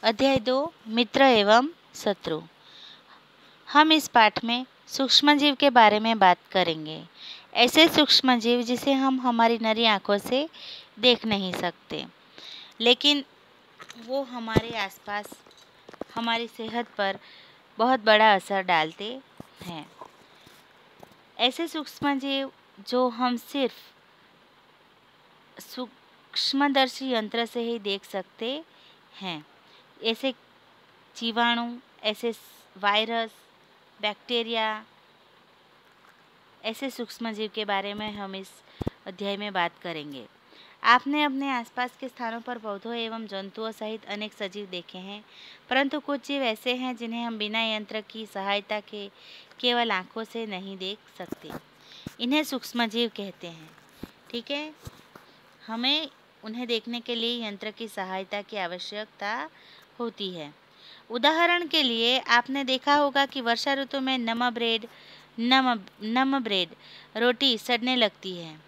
अध्याय 2 मित्र एवं शत्रु। हम इस पाठ में सूक्ष्मजीव के बारे में बात करेंगे। ऐसे सूक्ष्मजीव जिसे हम हमारी नरी आंखों से देख नहीं सकते, लेकिन वो हमारे आसपास हमारी सेहत पर बहुत बड़ा असर डालते हैं। ऐसे सूक्ष्मजीव जो हम सिर्फ सूक्ष्मदर्शी यंत्र से ही देख सकते हैं, ऐसे जीवाणु, ऐसे वायरस, बैक्टीरिया, ऐसे सूक्ष्मजीव के बारे में हम इस अध्याय में बात करेंगे। आपने अपने आसपास के स्थानों पर पौधों एवं जंतुओं सहित अनेक सजीव देखे हैं, परंतु कुछ जीव ऐसे हैं जिन्हें हम बिना यंत्र की सहायता के केवल आंखों से नहीं देख सकते। इन्हें सूक्ष्मजीव कहते हैं। ठीक है, हमें उन्हें देखने के लिए यंत्र की सहायता की आवश्यकता होती है। उदाहरण के लिए आपने देखा होगा कि वर्षा ऋतु में नम ब्रेड रोटी सड़ने लगती है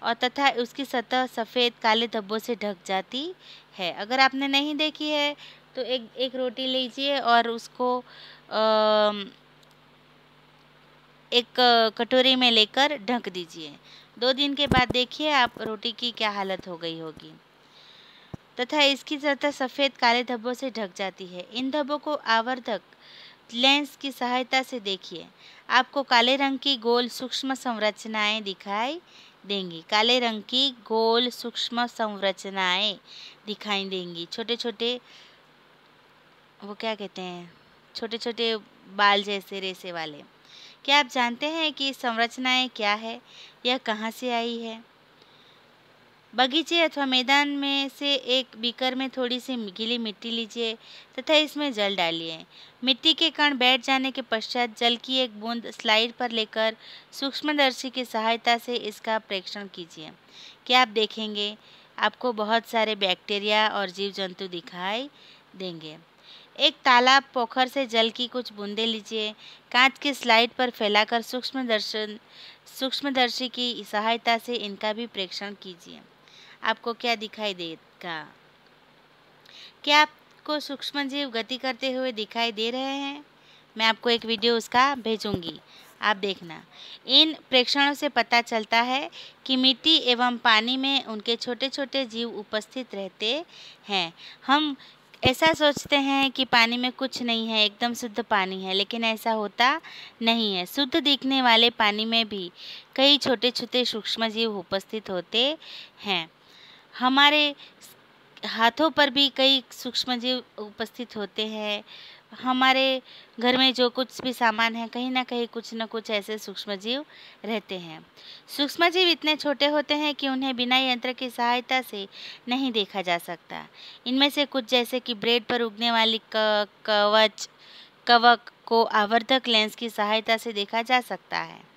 और तथा उसकी सतह सफ़ेद काले धब्बों से ढक जाती है। अगर आपने नहीं देखी है तो एक रोटी लीजिए और उसको एक कटोरी में लेकर ढक दीजिए। 2 दिन के बाद देखिए आप रोटी की क्या हालत हो गई होगी। तथा इसकी सतह सफ़ेद काले धब्बों से ढक जाती है। इन धब्बों को आवर्धक लेंस की सहायता से देखिए। आपको काले रंग की गोल सूक्ष्म संरचनाएं दिखाई देंगी। काले रंग की गोल सूक्ष्म संरचनाएं दिखाई देंगी। छोटे छोटे, वो क्या कहते हैं, छोटे छोटे बाल जैसे रेसे वाले। क्या आप जानते हैं कि संरचनाएं क्या है, यह कहाँ से आई है? बगीचे अथवा मैदान में से एक बीकर में थोड़ी सी गीली मिट्टी लीजिए तथा इसमें जल डालिए। मिट्टी के कण बैठ जाने के पश्चात जल की एक बूंद स्लाइड पर लेकर सूक्ष्मदर्शी की सहायता से इसका प्रेक्षण कीजिए। क्या आप देखेंगे आपको बहुत सारे बैक्टीरिया और जीव जंतु दिखाई देंगे। एक तालाब पोखर से जल की कुछ बूंदें लीजिए, कांच की स्लाइड पर फैलाकर सूक्ष्मदर्शी की सहायता से इनका भी प्रेक्षण कीजिए। आपको क्या दिखाई देगा? क्या आपको सूक्ष्मजीव गति करते हुए दिखाई दे रहे हैं? मैं आपको एक वीडियो उसका भेजूंगी, आप देखना। इन प्रेक्षणों से पता चलता है कि मिट्टी एवं पानी में उनके छोटे छोटे जीव उपस्थित रहते हैं। हम ऐसा सोचते हैं कि पानी में कुछ नहीं है, एकदम शुद्ध पानी है, लेकिन ऐसा होता नहीं है। शुद्ध दिखने वाले पानी में भी कई छोटे छोटे सूक्ष्मजीव उपस्थित होते हैं। हमारे हाथों पर भी कई सूक्ष्मजीव उपस्थित होते हैं। हमारे घर में जो कुछ भी सामान है, कहीं ना कहीं कुछ न कुछ ऐसे सूक्ष्मजीव रहते हैं। सूक्ष्मजीव इतने छोटे होते हैं कि उन्हें बिना यंत्र की सहायता से नहीं देखा जा सकता। इनमें से कुछ जैसे कि ब्रेड पर उगने वाली कवक को आवर्धक लेंस की सहायता से देखा जा सकता है,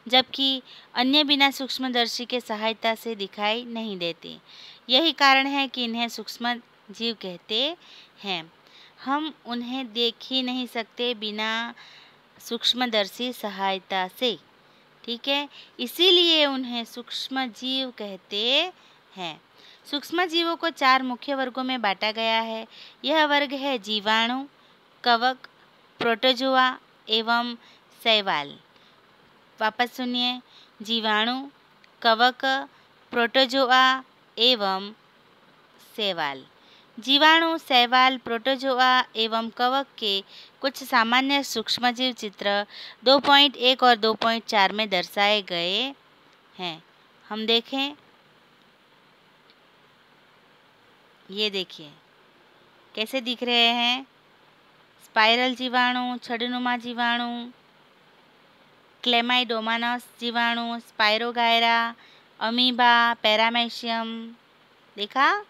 जबकि अन्य बिना सूक्ष्मदर्शी के सहायता से दिखाई नहीं देती। यही कारण है कि इन्हें सूक्ष्म जीव कहते हैं। हम उन्हें देख ही नहीं सकते बिना सूक्ष्मदर्शी सहायता से। ठीक है, इसीलिए उन्हें सूक्ष्म जीव कहते हैं। सूक्ष्म जीवों को 4 मुख्य वर्गों में बांटा गया है। यह वर्ग है जीवाणु, कवक, प्रोटोजोआ एवं शैवाल। वापस सुनिए, जीवाणु, कवक, प्रोटोजोआ एवं शैवाल। जीवाणु, शैवाल, प्रोटोजोआ एवं कवक के कुछ सामान्य सूक्ष्मजीव चित्र 2.1 और 2.4 में दर्शाए गए हैं। हम देखें, ये देखिए कैसे दिख रहे हैं। स्पाइरल जीवाणु, छड़नुमा जीवाणु, क्लेमाइडोमोनास जीवाणु, स्पाइरोगायरा, अमीबा, पैरामेशियम। देखा?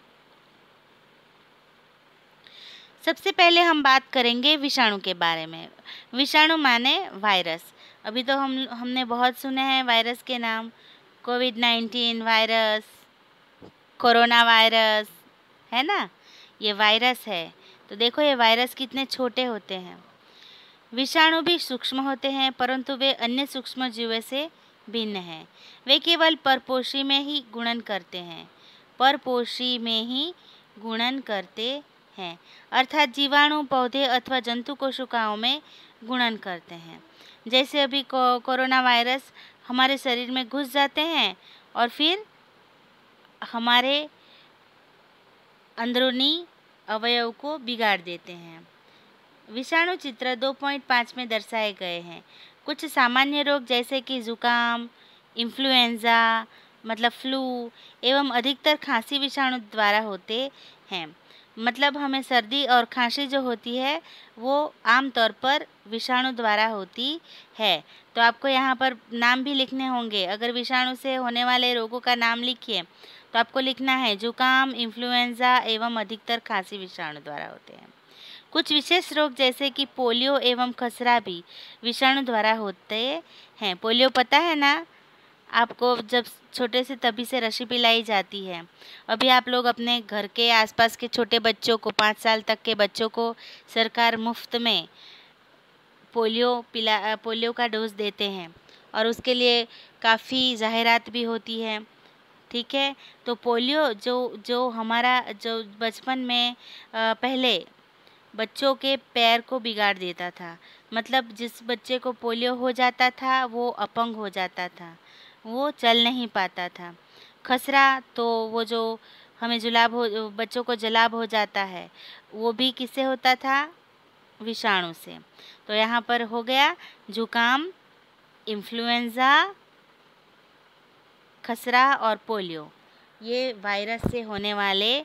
सबसे पहले हम बात करेंगे विषाणु के बारे में। विषाणु माने वायरस। अभी तो हमने बहुत सुने हैं वायरस के नाम। कोविड-19 वायरस, कोरोना वायरस, है ना, ये वायरस है। तो देखो ये वायरस कितने छोटे होते हैं। विषाणु भी सूक्ष्म होते हैं, परंतु वे अन्य सूक्ष्म जीवों से भिन्न हैं। वे केवल परपोषी में ही गुणन करते हैं। परपोषी में ही गुणन करते हैं, अर्थात जीवाणु पौधे अथवा जंतु कोशिकाओं में गुणन करते हैं। जैसे अभी कोरोना वायरस हमारे शरीर में घुस जाते हैं और फिर हमारे अंदरूनी अवयव को बिगाड़ देते हैं। विषाणु चित्र 2.5 में दर्शाए गए हैं। कुछ सामान्य रोग जैसे कि जुकाम, इन्फ्लुएंजा मतलब फ्लू एवं अधिकतर खांसी विषाणु द्वारा होते हैं। मतलब हमें सर्दी और खांसी जो होती है वो आमतौर पर विषाणु द्वारा होती है। तो आपको यहाँ पर नाम भी लिखने होंगे। अगर विषाणु से होने वाले रोगों का नाम लिखिए तो आपको लिखना है जुकाम, इन्फ्लुएंजा एवं अधिकतर खांसी विषाणु द्वारा होते हैं। कुछ विशेष रोग जैसे कि पोलियो एवं खसरा भी विषाणु द्वारा होते हैं। पोलियो पता है ना आपको, जब छोटे से तभी से रसी पिलाई जाती है। अभी आप लोग अपने घर के आसपास के छोटे बच्चों को 5 साल तक के बच्चों को सरकार मुफ्त में पोलियो का डोज देते हैं और उसके लिए काफ़ी जाहिरात भी होती है। ठीक है, तो पोलियो जो हमारा जो बचपन में पहले बच्चों के पैर को बिगाड़ देता था। मतलब जिस बच्चे को पोलियो हो जाता था वो अपंग हो जाता था, वो चल नहीं पाता था। खसरा तो वो जो हमें बच्चों को जुलाब हो जाता है, वो भी किससे होता था? विषाणु से। तो यहाँ पर हो गया जुकाम, इन्फ्लुएंजा, खसरा और पोलियो, ये वायरस से होने वाले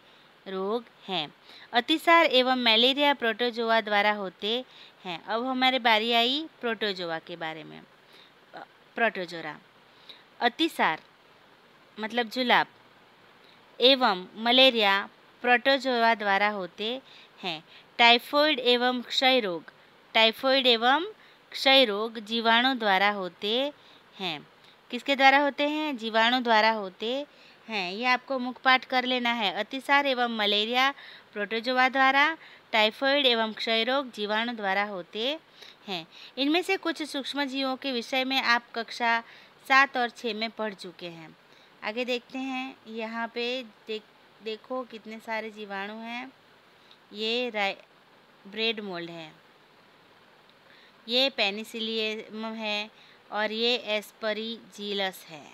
रोग हैं। अतिसार एवं मलेरिया प्रोटोजोआ द्वारा होते हैं। अब हमारे बारी आई प्रोटोजोआ के बारे में। प्रोटोजोरा, अतिसार मतलब जुलाब एवं मलेरिया प्रोटोजोआ द्वारा होते हैं। टाइफाइड एवं क्षय रोग जीवाणु द्वारा होते हैं। किसके द्वारा होते हैं? जीवाणु द्वारा होते हैं। ये आपको मुखपाठ कर लेना है। अतिसार एवं मलेरिया प्रोटोजोआ द्वारा, टाइफाइड एवं क्षय रोग जीवाणु द्वारा होते हैं। इनमें से कुछ सूक्ष्म जीवों के विषय में आप कक्षा 7 और 6 में पढ़ चुके हैं। आगे देखते हैं। यहाँ पे देखो कितने सारे जीवाणु हैं। ये ब्रेड मोल्ड है, ये पेनिसिलियम है और ये एस्परीजिलस है।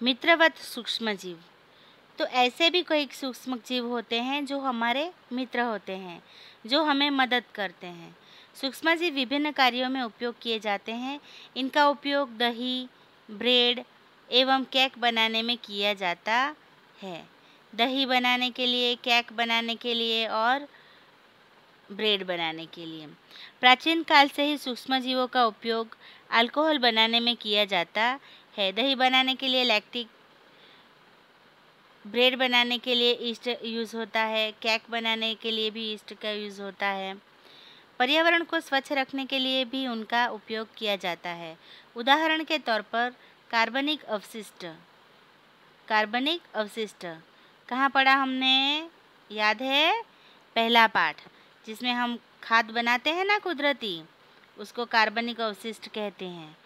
मित्रवत सूक्ष्म जीव, तो ऐसे भी कई सूक्ष्म जीव होते हैं जो हमारे मित्र होते हैं, जो हमें मदद करते हैं। सूक्ष्मजीव विभिन्न कार्यों में उपयोग किए जाते हैं। इनका उपयोग दही, ब्रेड एवं केक बनाने में किया जाता है। दही बनाने के लिए, केक बनाने के लिए और ब्रेड बनाने के लिए। प्राचीन काल से ही सूक्ष्म जीवों का उपयोग अल्कोहल बनाने में किया जाता है। दही बनाने के लिए लैक्टिक, ब्रेड बनाने के लिए ईस्ट यूज़ होता है, केक बनाने के लिए भी ईस्ट का यूज़ होता है। पर्यावरण को स्वच्छ रखने के लिए भी उनका उपयोग किया जाता है। उदाहरण के तौर पर कार्बनिक अवशिष्ट कहाँ पढ़ा हमने? याद है? पहला पाठ, जिसमें हम खाद बनाते हैं ना कुदरती, उसको कार्बनिक अवशिष्ट कहते हैं।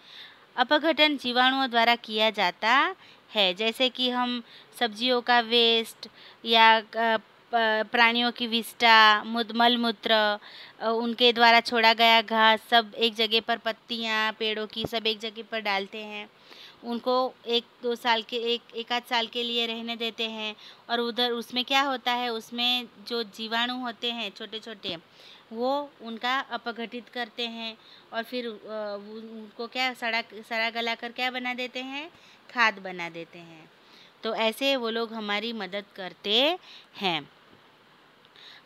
अपघटन जीवाणुओं द्वारा किया जाता है, जैसे कि हम सब्जियों का वेस्ट या प्राणियों की विष्ठा, मलमूत्र, उनके द्वारा छोड़ा गया घास सब एक जगह पर, पत्तियां पेड़ों की सब एक जगह पर डालते हैं। उनको एक आध साल के लिए रहने देते हैं और उधर उसमें क्या होता है, उसमें जो जीवाणु होते हैं छोटे छोटे, वो उनका अपघटित करते हैं और फिर उनको क्या सड़ा गला कर क्या बना देते हैं? खाद बना देते हैं। तो ऐसे वो लोग हमारी मदद करते हैं।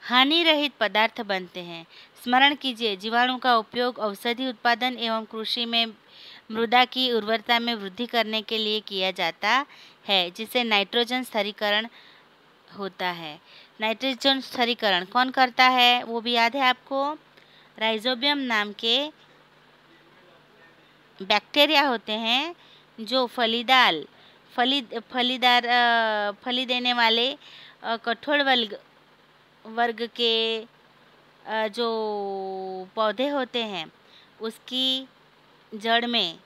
हानि रहित पदार्थ बनते हैं। स्मरण कीजिए, जीवाणु का उपयोग औषधि उत्पादन एवं कृषि में मृदा की उर्वरता में वृद्धि करने के लिए किया जाता है, जिससे नाइट्रोजन स्थिरीकरण होता है। नाइट्रोजन स्थिरीकरण कौन करता है? वो भी याद है आपको? राइजोबियम नाम के बैक्टीरिया होते हैं जो फली देने वाले कठोर वर्ग के जो पौधे होते हैं उसकी जड़ में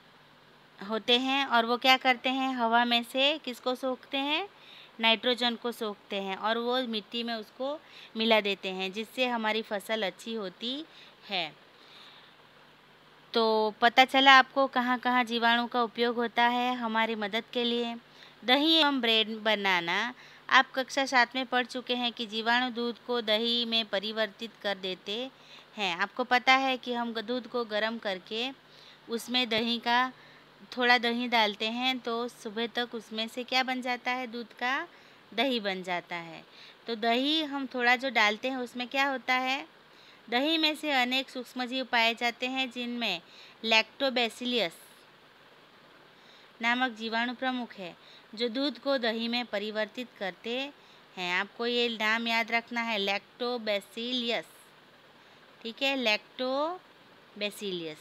होते हैं, और वो क्या करते हैं, हवा में से किसको सोखते हैं, नाइट्रोजन को सोखते हैं, और वो मिट्टी में उसको मिला देते हैं, जिससे हमारी फसल अच्छी होती है। तो पता चला आपको कहाँ कहाँ जीवाणु का उपयोग होता है हमारी मदद के लिए। दही एवं ब्रेड बनाना, आप कक्षा 7 में पढ़ चुके हैं कि जीवाणु दूध को दही में परिवर्तित कर देते हैं। आपको पता है कि हम दूध को गर्म करके उसमें थोड़ा दही डालते हैं तो सुबह तक उसमें से क्या बन जाता है, दूध का दही बन जाता है। तो दही हम थोड़ा जो डालते हैं उसमें क्या होता है, दही में से अनेक सूक्ष्मजीव पाए जाते हैं जिनमें लैक्टोबैसिलस नामक जीवाणु प्रमुख है, जो दूध को दही में परिवर्तित करते हैं। आपको ये नाम याद रखना है, लैक्टोबैसिलस। ठीक है, लैक्टोबैसिलस।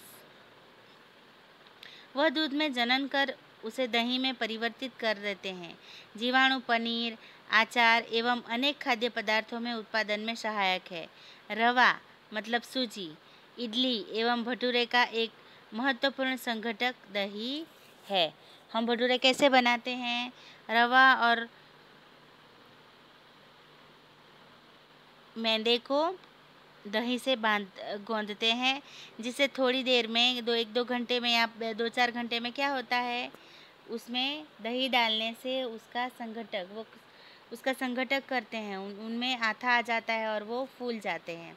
वह दूध में जनन कर उसे दही में परिवर्तित कर देते हैं। जीवाणु पनीर, अचार एवं अनेक खाद्य पदार्थों में उत्पादन में सहायक है। रवा मतलब सूजी, इडली एवं भटूरे का एक महत्वपूर्ण संघटक दही है। हम भटूरे कैसे बनाते हैं, रवा और मैदे को दही से गूंदते हैं, जिससे थोड़ी देर में 1-2 घंटे में या 2-4 घंटे में क्या होता है, उसमें दही डालने से उसका संघटक करते हैं, उनमें आथा आ जाता है और वो फूल जाते हैं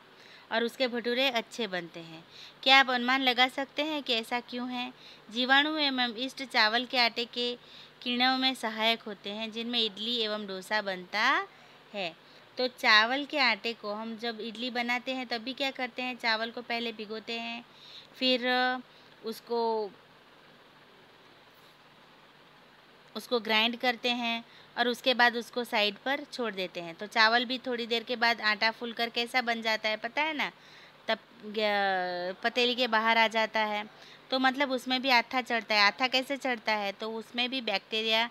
और उसके भटूरे अच्छे बनते हैं। क्या आप अनुमान लगा सकते हैं कि ऐसा क्यों है? जीवाणु एवं ईस्ट चावल के आटे के किण्वों में सहायक होते हैं, जिनमें इडली एवं डोसा बनता है। तो चावल के आटे को हम जब इडली बनाते हैं तभी क्या करते हैं, चावल को पहले भिगोते हैं, फिर उसको ग्राइंड करते हैं और उसके बाद उसको साइड पर छोड़ देते हैं। तो चावल भी थोड़ी देर के बाद आटा फूलकर कैसा बन जाता है पता है ना, तब पतीली के बाहर आ जाता है। तो मतलब उसमें भी आथा चढ़ता है। आथा कैसे चढ़ता है, तो उसमें भी बैक्टीरिया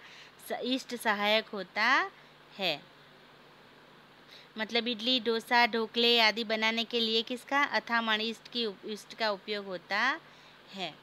ईस्ट सहायक होता है। मतलब इडली, डोसा, ढोकले आदि बनाने के लिए किसका, अथामण ईस्ट का उपयोग होता है।